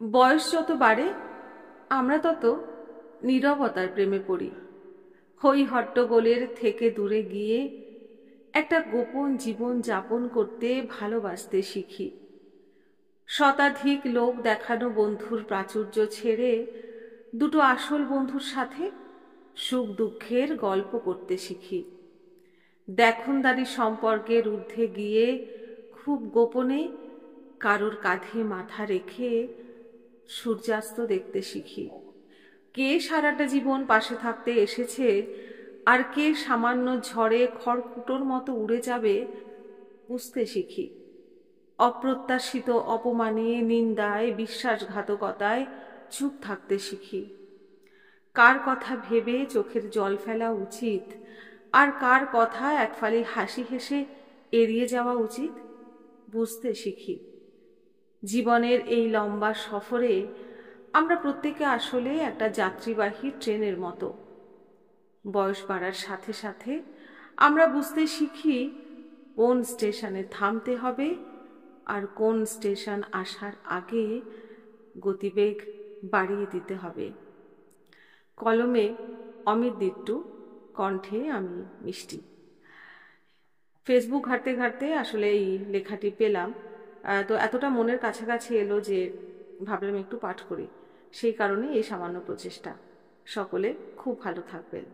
বয়স যত বাড়ে আমরা তত নীরবতার প্রেমে পড়ি। হই হট্টগোলের থেকে দূরে গিয়ে একটা গোপন জীবন যাপন করতে ভালোবাসতে শিখি। শতাধিক লোক দেখানো বন্ধুর প্রাচুর্য ছেড়ে দুটো আসল বন্ধুর সাথে সুখ দুঃখের গল্প করতে শিখি। দেখনদারি সম্পর্কের ঊর্ধ্বে গিয়ে খুব গোপনে কারোর কাঁধে মাথা রেখে সূর্যাস্ত দেখতে শিখি। কে সারাটা জীবন পাশে থাকতে এসেছে আর কে সামান্য ঝড়ে খড়কুটোর মতো উড়ে যাবে বুঝতে শিখি। অপ্রত্যাশিত অপমানে, নিন্দায়, বিশ্বাসঘাতকতায় চুপ থাকতে শিখি। কার কথা ভেবে চোখের জল ফেলা উচিত আর কার কথা এক ফালি হাসি হেসে এড়িয়ে যাওয়া উচিত বুঝতে শিখি। জীবনের এই লম্বা সফরে আমরা প্রত্যেকে আসলে একটা যাত্রীবাহী ট্রেনের মতো। বয়স বাড়ার সাথে সাথে আমরা বুঝতে শিখি কোন স্টেশনে থামতে হবে আর কোন স্টেশন আসার আগে গতিবেগ বাড়িয়ে দিতে হবে। কলমে অমিত দিট্টু, কণ্ঠে আমি মিষ্টি। ফেসবুক ঘাঁটতে ঘাঁটতে আসলে এই লেখাটি পেলাম, তো এতটা মনের কাছাকাছি এলো যে ভাবলাম একটু পাঠ করি। সেই কারণে এই সামান্য প্রচেষ্টা। সকলে খুব ভালো থাকবেন।